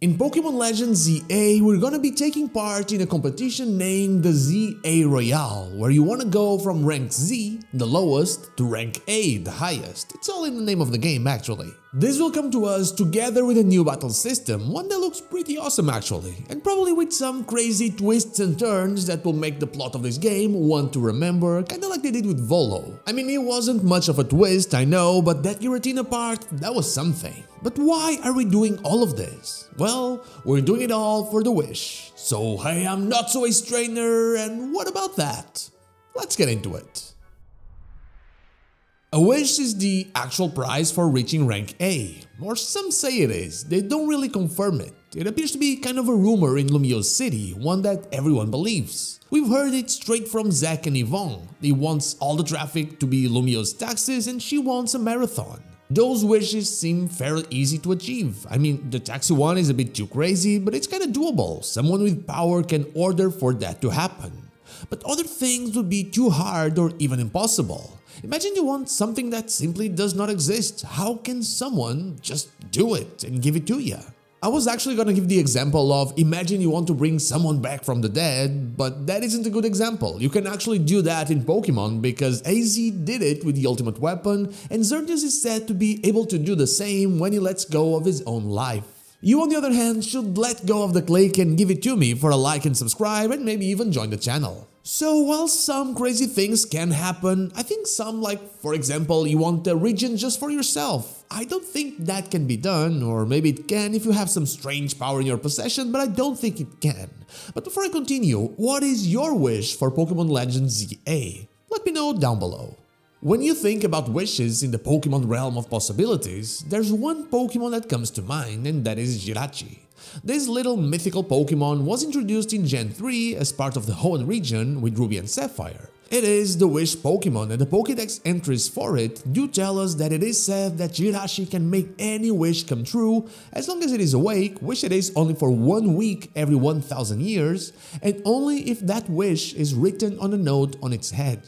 In Pokémon Legends Z-A, we're gonna be taking part in a competition named the Z-A Royale, where you wanna go from rank Z, the lowest, to rank A, the highest. It's all in the name of the game, actually. This will come to us together with a new battle system, one that looks pretty awesome actually, and probably with some crazy twists and turns that will make the plot of this game one to remember, kinda like they did with Volo. I mean, it wasn't much of a twist, I know, but that Giratina part, that was something. But why are we doing all of this? Well, we're doing it all for the wish. So hey, I'm not so ace trainer, and what about that? Let's get into it. A wish is the actual prize for reaching rank A, or some say it is, they don't really confirm it. It appears to be kind of a rumor in Lumio's city, one that everyone believes. We've heard it straight from Zack and Yvonne. He wants all the traffic to be Lumio's taxis and she wants a marathon. Those wishes seem fairly easy to achieve. I mean, the taxi one is a bit too crazy, but it's kinda doable. Someone with power can order for that to happen. But other things would be too hard or even impossible. Imagine you want something that simply does not exist. How can someone just do it and give it to you? I was actually gonna give the example of imagine you want to bring someone back from the dead, but that isn't a good example. You can actually do that in Pokemon because AZ did it with the ultimate weapon, and Xerneas is said to be able to do the same when he lets go of his own life. You, on the other hand, should let go of the click and give it to me for a like and subscribe and maybe even join the channel. So while some crazy things can happen, I think some, like for example you want a region just for yourself, I don't think that can be done, or maybe it can if you have some strange power in your possession, but I don't think it can. But before I continue, what is your wish for Pokemon Legends Z-A? Let me know down below. When you think about wishes in the Pokemon realm of possibilities, there's one Pokemon that comes to mind, and that is Jirachi. This little mythical Pokemon was introduced in Gen 3 as part of the Hoenn region with Ruby and Sapphire. It is the wish Pokemon, and the Pokédex entries for it do tell us that it is said that Jirachi can make any wish come true as long as it is awake, which it is only for 1 week every 1000 years, and only if that wish is written on a note on its head.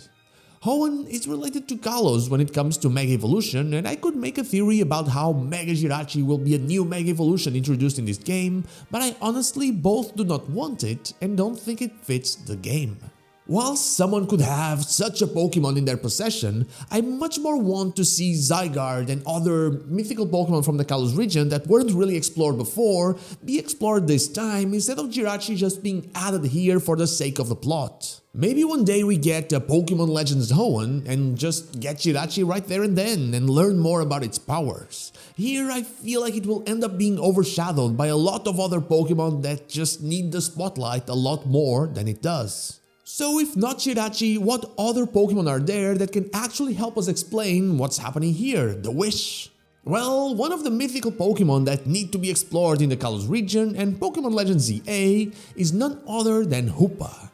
Hoenn is related to Kalos when it comes to Mega Evolution, and I could make a theory about how Mega Jirachi will be a new Mega Evolution introduced in this game, but I honestly both do not want it and don't think it fits the game. While someone could have such a Pokemon in their possession, I much more want to see Zygarde and other mythical Pokemon from the Kalos region that weren't really explored before be explored this time instead of Jirachi just being added here for the sake of the plot. Maybe one day we get a Pokémon Legends Hoenn and just get Jirachi right there and then and learn more about its powers. Here I feel like it will end up being overshadowed by a lot of other Pokemon that just need the spotlight a lot more than it does. So if not Jirachi, what other Pokemon are there that can actually help us explain what's happening here, the wish? Well, one of the mythical Pokemon that need to be explored in the Kalos region and Pokemon Legends Z-A is none other than Hoopa.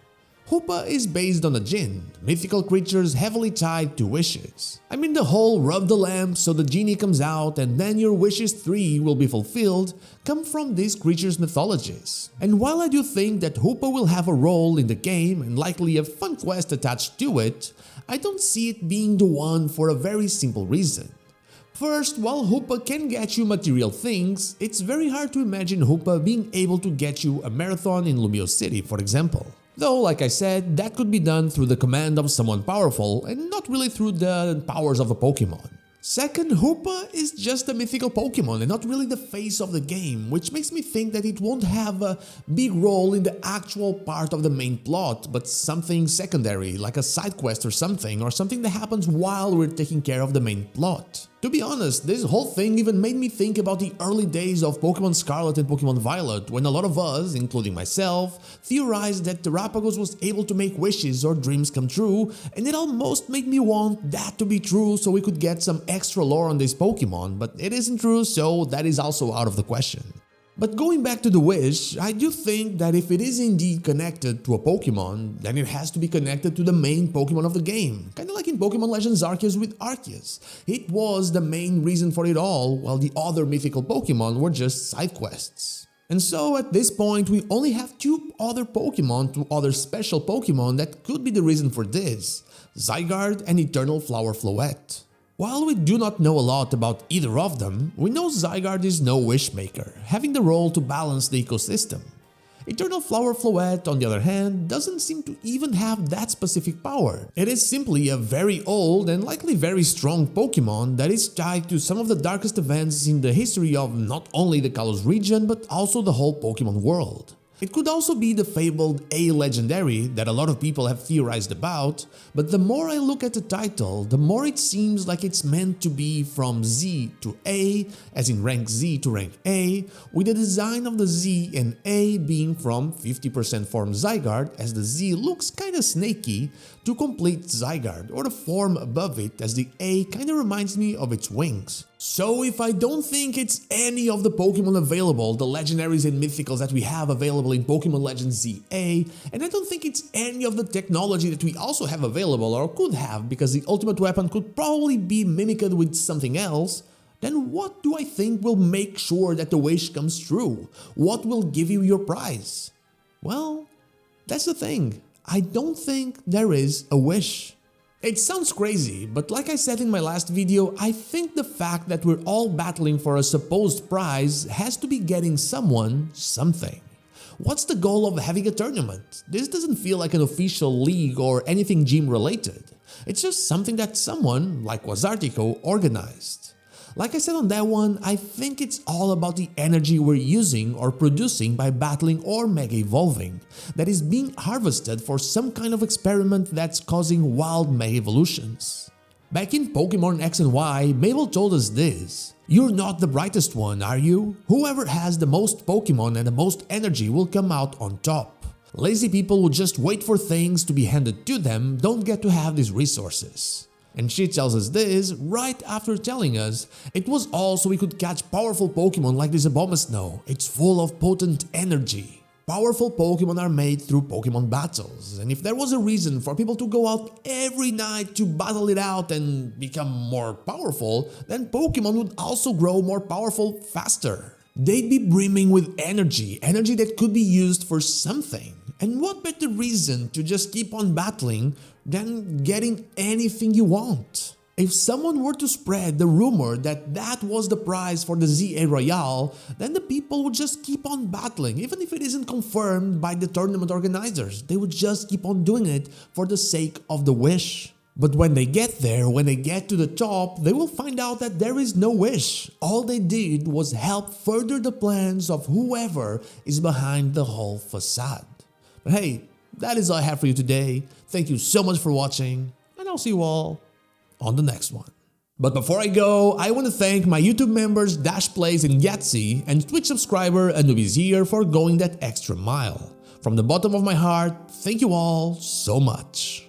Hoopa is based on a djinn, mythical creatures heavily tied to wishes. I mean the whole rub the lamp so the genie comes out and then your wishes 3 will be fulfilled come from these creatures' mythologies. And while I do think that Hoopa will have a role in the game and likely a fun quest attached to it, I don't see it being the one for a very simple reason. First, while Hoopa can get you material things, it's very hard to imagine Hoopa being able to get you a marathon in Lumio City, for example. Though, like I said, that could be done through the command of someone powerful and not really through the powers of a Pokemon. Second, Hoopa is just a mythical Pokemon and not really the face of the game, which makes me think that it won't have a big role in the actual part of the main plot, but something secondary, like a side quest or something that happens while we're taking care of the main plot. To be honest, this whole thing even made me think about the early days of Pokemon Scarlet and Pokemon Violet, when a lot of us, including myself, theorized that Terrapagos was able to make wishes or dreams come true, and it almost made me want that to be true so we could get some extra lore on this Pokemon, but it isn't true, so that is also out of the question. But going back to the wish, I do think that if it is indeed connected to a Pokemon, then it has to be connected to the main Pokemon of the game, kinda like in Pokemon Legends Arceus with Arceus. It was the main reason for it all, while the other mythical Pokemon were just side quests. And so at this point we only have 2 other Pokemon, 2 other special Pokemon that could be the reason for this, Zygarde and Eternal Flower Floette. While we do not know a lot about either of them, we know Zygarde is no wishmaker, having the role to balance the ecosystem. Eternal Flower Floette, on the other hand, doesn't seem to even have that specific power. It is simply a very old and likely very strong Pokémon that is tied to some of the darkest events in the history of not only the Kalos region but also the whole Pokémon world. It could also be the fabled A Legendary that a lot of people have theorized about, but the more I look at the title, the more it seems like it's meant to be from Z to A, as in rank Z to rank A, with the design of the Z and A being from 50% form Zygarde, as the Z looks kinda snaky, to complete Zygarde, or the form above it, as the A kinda reminds me of its wings. So if I don't think it's any of the Pokemon available, the Legendaries and Mythicals that we have available in Pokémon Legends Z-A, and I don't think it's any of the technology that we also have available or could have because the ultimate weapon could probably be mimicked with something else, then what do I think will make sure that the wish comes true? What will give you your prize? Well, that's the thing. I don't think there is a wish. It sounds crazy, but like I said in my last video, I think the fact that we're all battling for a supposed prize has to be getting someone something. What's the goal of having a tournament? This doesn't feel like an official league or anything gym related. It's just something that someone, like Quasartico, organized. Like I said on that one, I think it's all about the energy we're using or producing by battling or mega evolving that is being harvested for some kind of experiment that's causing wild mega evolutions. Back in Pokemon X and Y, Mabel told us this: "You're not the brightest one, are you? Whoever has the most Pokemon and the most energy will come out on top. Lazy people who just wait for things to be handed to them don't get to have these resources." And she tells us this right after telling us it was all so we could catch powerful Pokemon like this Abomasnow. It's full of potent energy. Powerful Pokemon are made through Pokemon battles, and if there was a reason for people to go out every night to battle it out and become more powerful, then Pokemon would also grow more powerful faster. They'd be brimming with energy that could be used for something. And what better reason to just keep on battling than getting anything you want? If someone were to spread the rumor that that was the prize for the Z-A Royale, then the people would just keep on battling, even if it isn't confirmed by the tournament organizers. They would just keep on doing it for the sake of the wish. But when they get there, when they get to the top, they will find out that there is no wish. All they did was help further the plans of whoever is behind the whole facade. But hey, that is all I have for you today. Thank you so much for watching, and I'll see you all on the next one. But before I go, I want to thank my YouTube members Dash Plays and Yahtzee, and Twitch subscriber Anubis here for going that extra mile. From the bottom of my heart, thank you all so much.